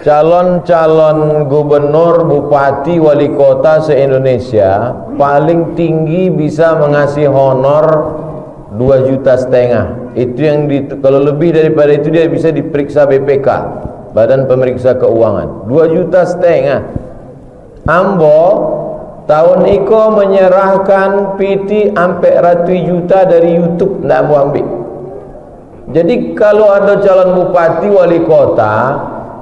calon-calon gubernur, bupati, wali kota se-Indonesia paling tinggi bisa mengasih honor 2,5 juta. Itu yang kalau lebih daripada itu dia bisa diperiksa BPK, Badan Pemeriksa Keuangan. 2,5 juta. Ambo tahun iko menyerahkan PT sampai ratus juta dari YouTube, ndak mau ambil. Jadi kalau ada calon bupati, wali kota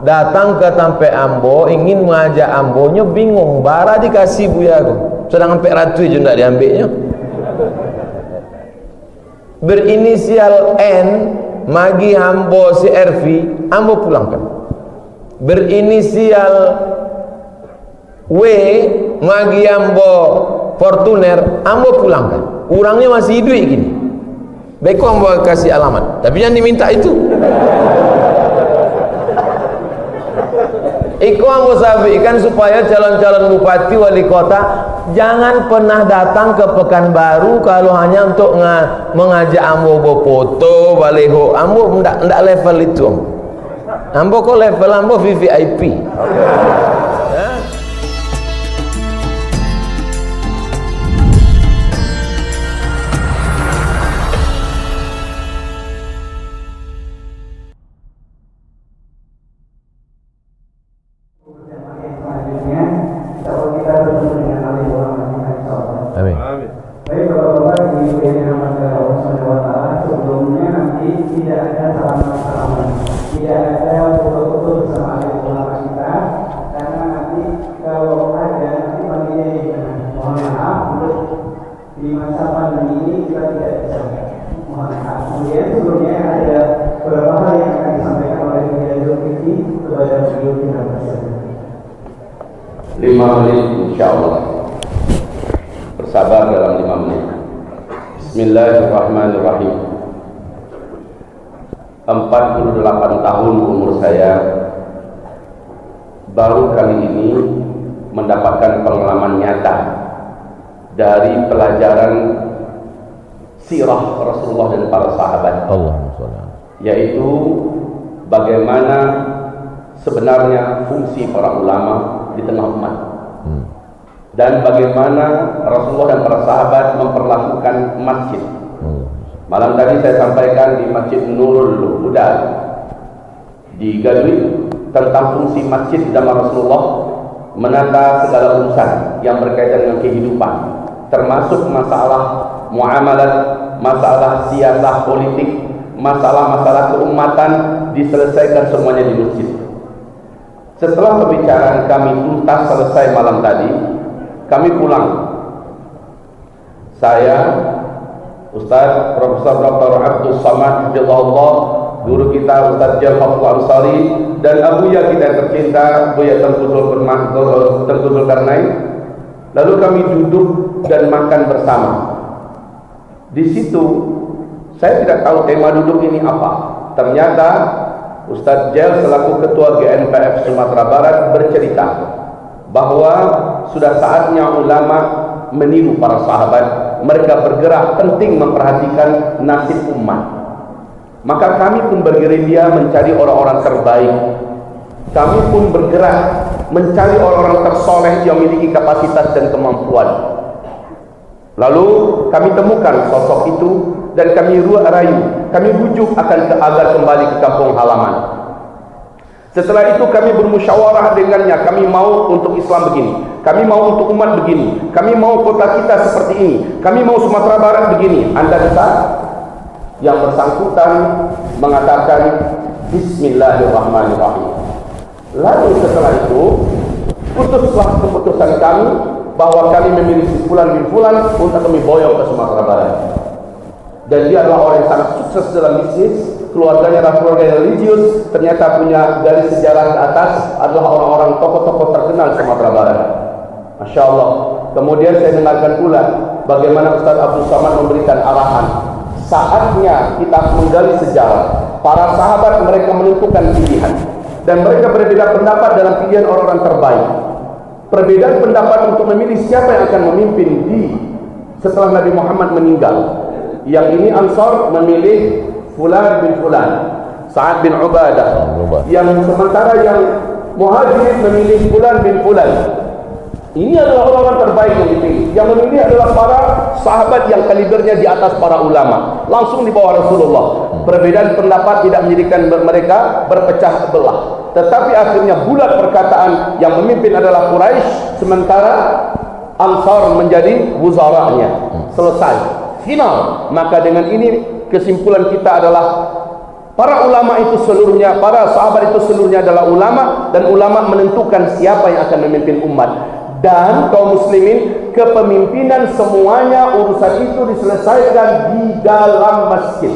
datang ke Tampe Ambo ingin mengajak Ambonya, bingung bara dikasih buya aku, sedang sampai ratus je ndak diambilnya. Berinisial N magi Ambo CRV, Ambo pulangkan. Berinisial W magi Ambo Fortuner, Ambo pulangkan. Kurangnya masih hidup gini. Baik Ambo kasih alamat, tapi jangan diminta itu. Iko Ambo sampaikan supaya calon-calon bupati, wali kota jangan pernah datang ke Pekanbaru kalau hanya untuk mengajak Ambo foto, baleho. Ambo ndak level itu. Ambo kok level Ambo VVIP. Amin. Baik Bapak-Bapak, di yang Allah Subhanahu wa taala, sebelumnya nanti tidak ada salaman-salaman, tidak ada foto-foto bersama adik ulama kita, karena nanti kalau ada nanti panitia yang mohon maaf untuk di masa pandemi ini kita tidak bisa, mohon maaf. Kemudian sebelumnya ada beberapa hal yang akan disampaikan oleh Buya Zulkifli kepada beliau kita bersama. 5 menit insyaallah. Bersabar dalam 5 menit. Bismillahirrahmanirrahim. 48 tahun umur saya, baru kali ini mendapatkan pengalaman nyata dari pelajaran sirah Rasulullah dan para sahabat, yaitu bagaimana sebenarnya fungsi para ulama di tengah umat, dan bagaimana Rasulullah dan para sahabat memperlakukan masjid. Malam tadi saya sampaikan di Masjid Nurul Huda di Gadwi tentang fungsi masjid di zaman Rasulullah menata segala urusan yang berkaitan dengan kehidupan, termasuk masalah muamalat, masalah siasah politik, masalah-masalah keumatan diselesaikan semuanya di masjid. Setelah pembicaraan kami tuntas selesai malam tadi, kami pulang. Saya, Ustaz Profesor Dr. Abdul Samad Hafizahullah, guru kita Ustaz Jal Fatul Ansari, dan abuya kita yang tercinta Buya Tengku Zulkarnain. Lalu kami duduk dan makan bersama. Di situ saya tidak tahu tema duduk ini apa. Ternyata Ustaz Jal selaku Ketua GNPF Sumatera Barat bercerita bahwa sudah saatnya ulama meniru para sahabat. Mereka bergerak penting memperhatikan nasib umat. Maka kami pun bergerilya mencari orang-orang terbaik. Kami pun bergerak mencari orang-orang tersoleh yang memiliki kapasitas dan kemampuan. Lalu kami temukan sosok itu dan kami rayu, kami bujuk agar kembali ke kampung halaman. Setelah itu kami bermusyawarah dengannya, kami mau untuk Islam begini, kami mau untuk umat begini, kami mau kota kita seperti ini, kami mau Sumatera Barat begini. Anda bisa? Yang bersangkutan mengatakan Bismillahirrahmanirrahim. Lalu setelah itu putuslah keputusan kami bahwa kami memilih si Fulan bin Fulan untuk kami boyong ke Sumatera Barat. Dan dia adalah orang yang sangat sukses dalam bisnis, keluarganya adalah keluarga yang religius, ternyata punya dari sejarah ke atas adalah orang-orang tokoh-tokoh terkenal Sumatera Barat. Masya Allah. Kemudian saya dengarkan pula bagaimana Ustaz Abdul Samad memberikan arahan. Saatnya kita menggali sejarah. Para sahabat mereka menentukan pilihan, dan mereka berbeda pendapat dalam pilihan orang-orang terbaik. Perbedaan pendapat untuk memilih siapa yang akan memimpin setelah Nabi Muhammad meninggal. Yang ini Ansar memilih Fulan bin Fulan. Sa'ad bin Ubadah, yang sementara yang Muhajirin memilih Fulan bin Fulan. Ini adalah orang terbaik yang dipilih. Yang memilih adalah para sahabat yang kalibernya di atas para ulama, langsung di bawah Rasulullah. Perbedaan pendapat tidak menjadikan mereka berpecah belah, tetapi akhirnya bulat perkataan yang memimpin adalah Quraisy, sementara Ansar menjadi wuzaranya. Selesai, final. Maka dengan ini kesimpulan kita adalah para ulama itu seluruhnya, para sahabat itu seluruhnya adalah ulama, dan ulama menentukan siapa yang akan memimpin umat. Dan kaum muslimin, kepemimpinan semuanya urusan itu diselesaikan di dalam masjid.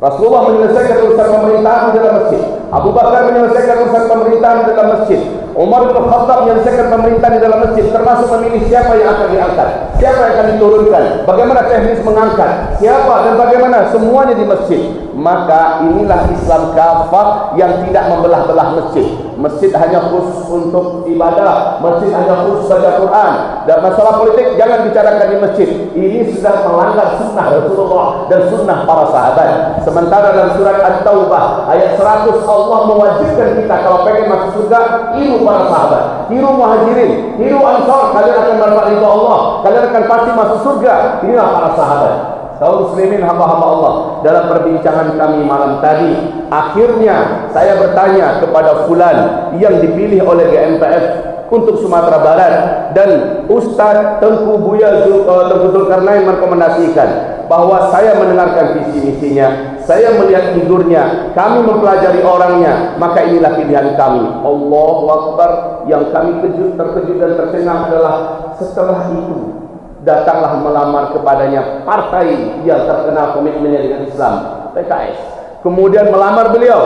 Rasulullah menyelesaikan urusan pemerintahan di dalam masjid. Abu Bakar menyelesaikan urusan pemerintahan di dalam masjid. Umar bin Khattab menyelesaikan pemerintahan di dalam masjid, termasuk memilih siapa yang akan diangkat, siapa yang akan diturunkan, bagaimana teknis mengangkat, siapa dan bagaimana, semuanya di masjid. Maka inilah Islam kafah yang tidak membelah-belah masjid. Masjid hanya khusus untuk ibadah, masjid hanya khusus baca Quran, dan masalah politik jangan bicarakan di masjid. Ini sudah melanggar sunnah Rasulullah dan sunnah para sahabat. Sementara dalam surat At-Taubah ayat 100, Allah mewajibkan kita kalau pengen masuk surga, tiru para sahabat, tiru Muhajirin, tiru Ansar, kalian akan mendapat ridha Allah, kalian akan pasti masuk surga. Inilah para sahabat. Kaum muslimin, hamba-hamba Allah, dalam perbincangan kami malam tadi, akhirnya saya bertanya kepada fulan yang dipilih oleh GMPF untuk Sumatera Barat, dan Ustaz Tengku Buya Tengku Zulkarnain merekomendasikan bahwa saya mendengarkan visi misinya, saya melihat tidurnya, kami mempelajari orangnya, maka inilah pilihan kami. Allahu Akbar. Yang kami terkejut dan tercengang adalah setelah itu datanglah melamar kepadanya partai yang terkenal komitmennya dengan Islam, PKS. Kemudian melamar beliau.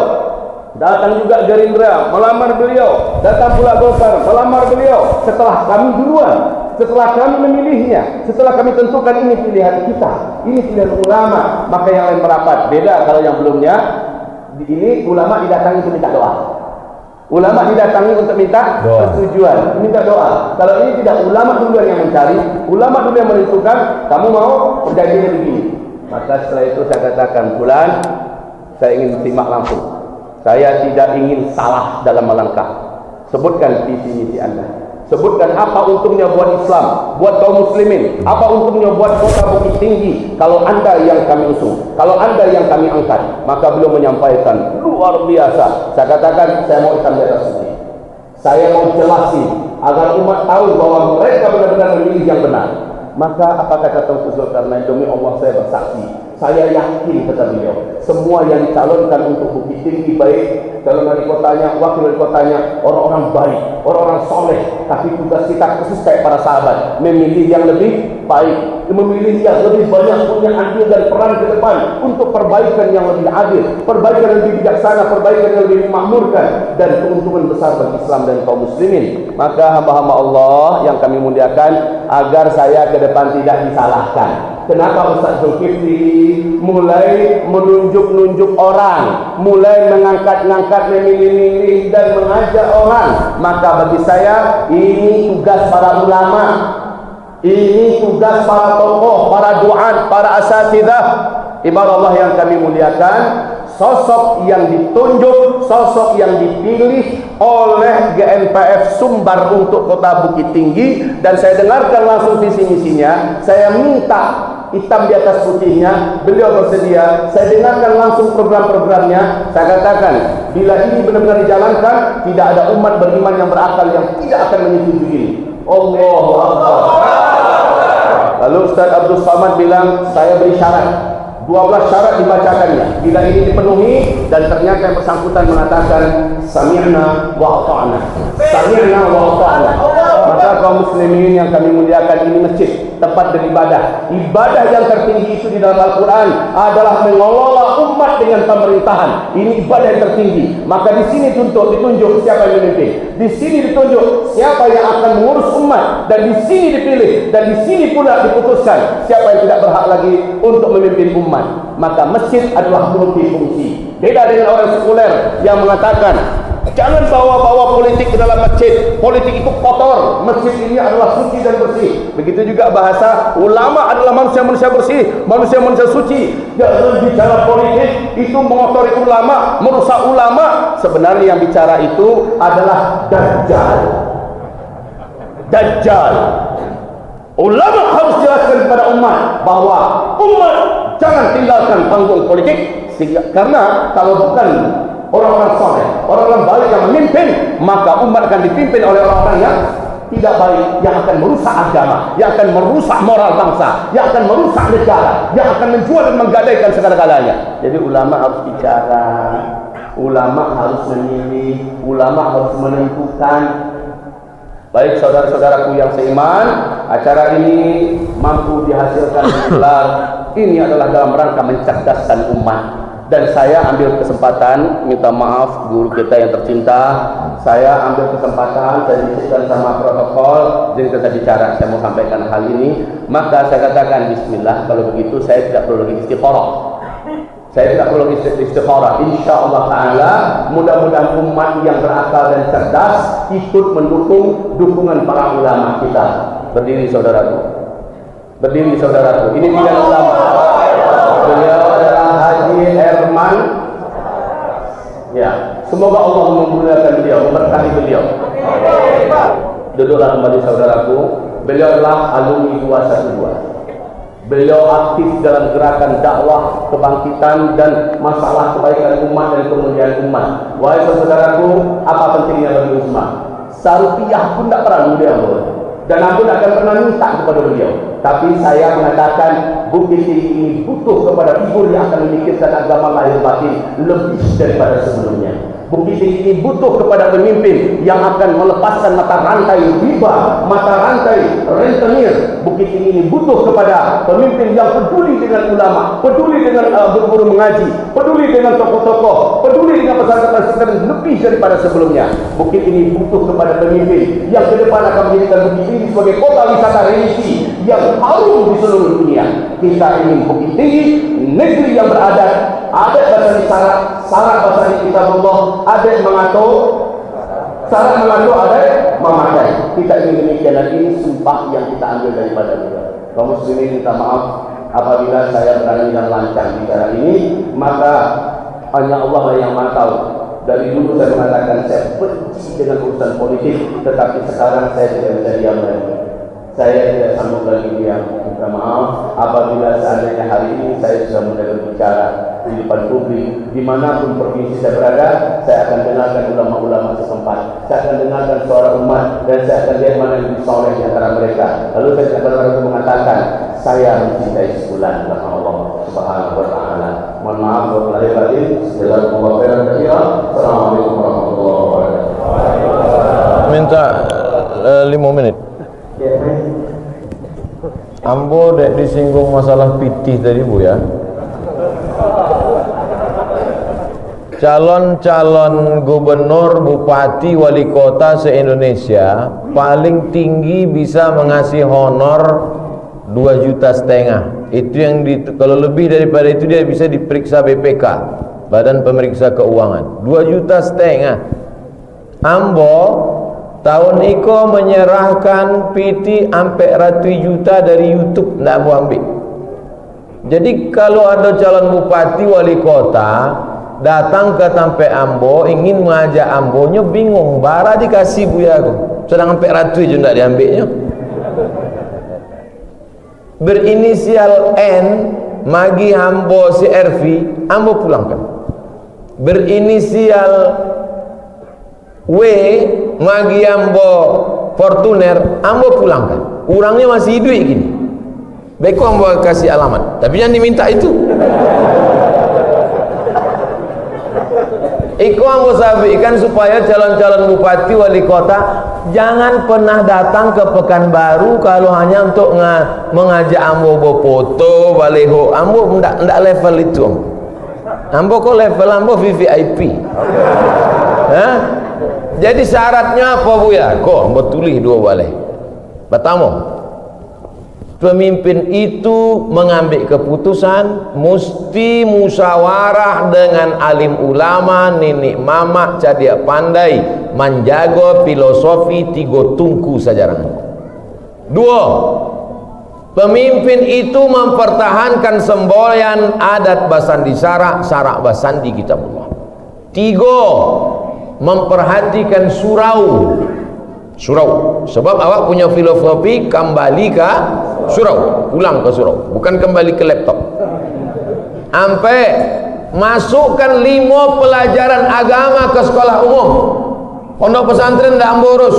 Datang juga Gerindra, melamar beliau. Datang pula Golkar, melamar beliau. Setelah kami duluan, setelah kami memilihnya, setelah kami tentukan ini pilihan kita, ini pilihan ulama, maka yang lain merapat. Beda kalau yang belumnya, ini ulama didatangi untuk minta doa. Ulama didatangi untuk minta persetujuan, minta doa. Kalau ini tidak, ulama duluan yang mencari, ulama dulu yang menentukan, kamu mau perjanjiannya begini. Maka setelah itu saya katakan, bulan, saya ingin simak langsung. Saya tidak ingin salah dalam melangkah. Sebutkan visi misi Anda. Sebutkan apa untungnya buat Islam, buat kaum muslimin, apa untungnya buat kota Bukit Tinggi kalau Anda yang kami usung, kalau Anda yang kami angkat. Maka beliau menyampaikan luar biasa. Saya katakan, saya mau hitam di atas putih. Saya mau jelasin agar umat tahu bahwa mereka benar-benar memilih yang benar. Maka apa kata Tengku Zulkarnain? Demi Allah saya bersaksi, saya yakin, kata beliau, semua yang dicalonkan untuk Bukit Tinggi, baik calon wali kotanya, wakil wali kotanya, orang-orang baik, orang-orang soleh. Tapi tugas kita khusus kayak para sahabat, memilih yang lebih baik, memilih yang lebih banyak punya andil dan peran ke depan untuk perbaikan yang lebih adil, perbaikan yang lebih bijaksana, perbaikan yang lebih memakmurkan, dan keuntungan besar bagi Islam dan kaum muslimin. Maka hamba-hamba Allah yang kami muliakan, agar saya ke depan tidak disalahkan. Kenapa Ustaz Zulkifli mulai menunjuk-nunjuk orang, mulai mengangkat-ngangkat, memilih-milih dan mengajak orang? Maka bagi saya, ini tugas para ulama, ini tugas para tokoh, para duat, para asatidzah. Ibarat Allah yang kami muliakan, sosok yang ditunjuk, sosok yang dipilih oleh GMPF Sumbar untuk kota Bukit Tinggi, dan saya dengarkan langsung visi misinya. Saya minta hitam di atas putihnya, beliau bersedia. Saya dengarkan langsung program-programnya. Saya katakan, bila ini benar-benar dijalankan, tidak ada umat beriman yang berakal yang tidak akan menyetujui ini. Allahu Akbar. Lalu Ustaz Abdul Samad bilang, saya beri syarat, 12 syarat dibacakannya. Bila ini dipenuhi dan ternyata yang bersangkutan mengatakan sami'na wa ata'na, sami'na wa ata'na, maka kaum muslimin yang kami muliakan, ini masjid, tempat beribadah. Ibadah yang tertinggi itu di dalam Al-Quran adalah mengelola umat dengan pemerintahan. Ini ibadah yang tertinggi. Maka di sini ditunjuk siapa yang memimpin, di sini ditunjuk siapa yang akan mengurus umat, dan di sini dipilih, dan di sini pula diputuskan siapa yang tidak berhak lagi untuk memimpin umat. Maka masjid adalah multifungsi. Beda dengan orang sekuler yang mengatakan Jangan bawa-bawa politik ke dalam masjid. Politik itu kotor. Masjid ini adalah suci dan bersih. Begitu juga bahasa ulama adalah manusia-manusia bersih, manusia-manusia suci. Jangan bicara politik itu mengotori ulama, merusak ulama. Sebenarnya yang bicara itu adalah Dajjal. Dajjal. Ulama harus jelaskan kepada umat bahwa umat jangan tinggalkan panggung politik, karena kalau bukan orang-orang saleh, orang-orang baik yang memimpin, maka umat akan dipimpin oleh orang-orang yang tidak baik, yang akan merusak agama, yang akan merusak moral bangsa, yang akan merusak negara, yang akan menjual dan menggadaikan segala-galanya. Jadi ulama harus bicara, ulama harus memilih, ulama harus menentukan. Baik saudara-saudaraku yang seiman, acara ini mampu dihasilkan gelar ini adalah dalam rangka mencerdaskan umat. Dan saya ambil kesempatan minta maaf guru kita yang tercinta, saya ambil kesempatan, saya disebutkan sama protokol, jadi saya bicara, saya mau sampaikan hal ini, maka saya katakan bismillah. Kalau begitu saya tidak perlu lagi istikharah. Saya tidak perlu istikharah. Insyaallah taala mudah-mudahan umat yang berakal dan cerdas ikut mendukung dukungan para ulama kita. Berdiri saudaraku. Berdiri saudaraku. Ini tidak ulama. Beliau adalah Haji Herman. Ya, semoga Allah memudahkan beliau, memberkati beliau. Duduklah kembali saudaraku. Beliau adalah alumni 212. Beliau aktif dalam gerakan dakwah, kebangkitan dan masalah kebaikan umat dan kemuliaan umat. Wahai saudaraku, apa pentingnya bagi umat? Sarupiah pun tak pernah beliau, dan aku tak akan pernah minta kepada beliau. Tapi saya mengatakan Bukit Tinggi ini butuh kepada figur yang akan memikirkan agama lahir batin lebih daripada sebelumnya. Bukit Tinggi ini butuh kepada pemimpin yang akan melepaskan mata rantai riba, mata rantai rentenir. Bukit Tinggi ini butuh kepada pemimpin yang peduli dengan ulama, peduli dengan guru mengaji, peduli dengan tokoh-tokoh, peduli dengan pesantren lebih daripada sebelumnya. Bukit ini butuh kepada pemimpin yang ke depan akan menjadikan Bukit Tinggi sebagai kota wisata religi yang harum di seluruh dunia. Kita ingin Bukit Tinggi negeri yang beradat, adat bahasa syarat bahasa kitabullah, adat mengatur, syarat mengatur, adat memakai. Kita ingin demikian, dan ini sumpah yang kita ambil daripada beliau. Kaum muslimin, minta maaf apabila saya berani dan lancang bicara ini, maka hanya Allah yang maha tahu. Dari dulu saya mengatakan saya benci dengan urusan politik, tetapi sekarang saya tidak bisa diam lagi. Saya tidak sanggup lagi diam. Minta maaf apabila seandainya hari ini saya sudah mulai berbicara di depan publik, dimanapun provinsi saya berada, saya akan dengarkan ulama-ulama setempat, saya akan dengarkan suara umat, dan saya akan lihat mana yang lebih soleh di antara mereka. Lalu saya akan mengatakan saya mencintai sebulan karena Allah Subhanahu wa taala. Mohon maaf kalau lahir batin. Jazakumullah khairan katsiran. Assalamualaikum warahmatullahi wabarakatuh. Minta 5 menit. Ambo dek disinggung masalah pitih tadi Bu ya. Calon-calon gubernur, bupati, wali kota se-Indonesia paling tinggi bisa mengasih honor 2,5 juta. Itu yang kalau lebih daripada itu dia bisa diperiksa BPK, Badan Pemeriksa Keuangan. 2,5 juta. Ambo tahun iko menyerahkan PT sampai ratus juta dari YouTube, ndak mau ambil. Jadi kalau ada calon bupati wali kota datang ke Tampe Ambo ingin mengajak Ambonya, bingung bara dikasih buya aku, sedang sampai ratus juga ndak diambilnya. Berinisial N magi Ambo CRV, Ambo pulangkan. Berinisial W magi Ambo Fortuner, Ambo pulangkan. Orangnya masih hidup gini. Baik Ambo kasih alamat, tapi jangan diminta itu. Iko Ambo sampaikan supaya calon-calon bupati wali kota jangan pernah datang ke Pekanbaru kalau hanya untuk mengajak Ambo foto baleho. Ambo ndak level itu. Ambo kok level Ambo VVIP. Hah? Jadi syaratnya apa Bu ya? Kok Ambo tulis 2 balai. Pertama, pemimpin itu mengambil keputusan mesti musyawarah dengan alim ulama, nenek mamak, cadia pandai, menjaga filosofi tiga tungku sejarah. 2. Pemimpin itu mempertahankan semboyan adat basandi syarak basandi kitabullah. 3. Memperhatikan surau. Sebab awak punya filosofi kembali ke surau, pulang ke surau, bukan kembali ke laptop. Sampai masukkan 5 pelajaran agama ke sekolah umum. Pondok pesantren ndak amborus,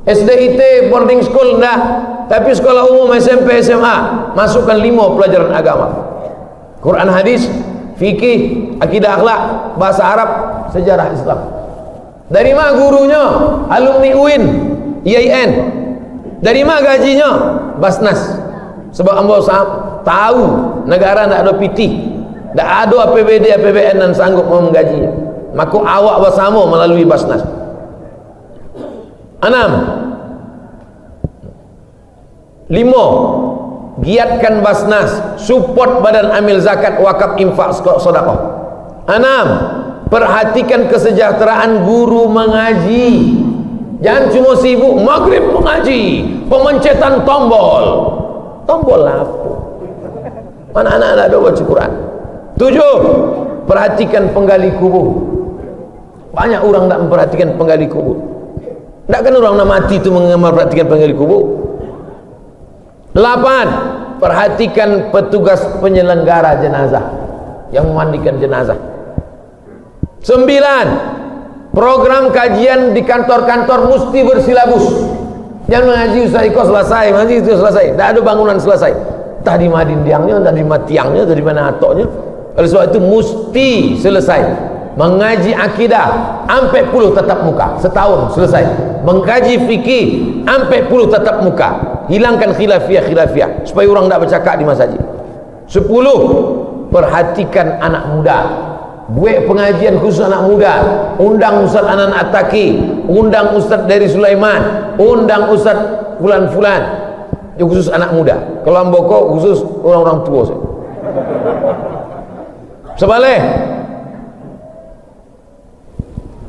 SDIT boarding school ndak, tapi sekolah umum SMP SMA masukkan 5 pelajaran agama. Quran hadis, fikih, akidah akhlak, bahasa Arab, sejarah Islam. Dari mana gurunya? Alumni UIN, IAIN. Dari mana gajinya? Basnas. Sebab ambo tahu negara tidak ada PT, tidak ada APBD, APBN dan sanggup menggajinya. Maka awak bersama melalui Basnas. 6. 5. Giatkan Basnas, support badan amil zakat, wakaf, infak, sedekah. 6. Perhatikan kesejahteraan guru mengaji. Jangan cuma sibuk maghrib mengaji, pemencetan tombol. Tombol apa? Mana anak-anak ada baca Quran? 7. Perhatikan penggali kubur. Banyak orang tak memperhatikan penggali kubur. Tak kan orang nak mati tu memperhatikan penggali kubur. 8. Perhatikan petugas penyelenggara jenazah yang memandikan jenazah. 9. Program kajian di kantor-kantor mesti bersilabus. Jangan mengaji Ustaz Iko selesai, mengaji itu selesai, tak ada bangunan selesai. Entah di mana dindiangnya, entah di mana tiangnya, entah di mana atoknya. Oleh sebab itu mesti selesai. Mengaji akidah sampai 10 tatap muka, setahun selesai. Mengkaji fikih sampai 10 tatap muka. Hilangkan khilafiyah supaya orang tak bercakap di masjid. 10. Perhatikan anak muda. Buat pengajian khusus anak muda. Undang Ustaz Anan At-Taki, undang Ustaz dari Sulaiman, undang Ustaz fulan-fulan. Itu khusus anak muda. Kalau amboko khusus orang-orang tua. Sebalik,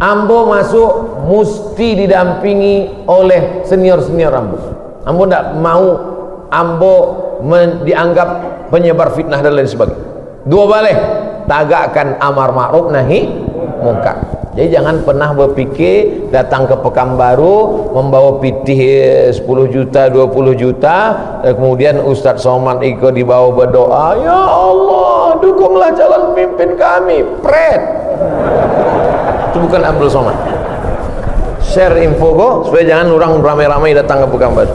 ambo masuk mesti didampingi oleh senior-senior ambo. Ambo tak mau ambo dianggap penyebar fitnah dan lain sebagainya. 2 balik, tagakkan amar ma'ruf nahi mungkar. Jadi jangan pernah berfikir datang ke Pekanbaru membawa pitih 10 juta 20 juta, kemudian Ustaz Somad Iko dibawa berdoa, ya Allah dukunglah calon pemimpin kami. Pret, itu bukan Abdul Somad. Share info go supaya jangan orang ramai-ramai datang ke Pekanbaru.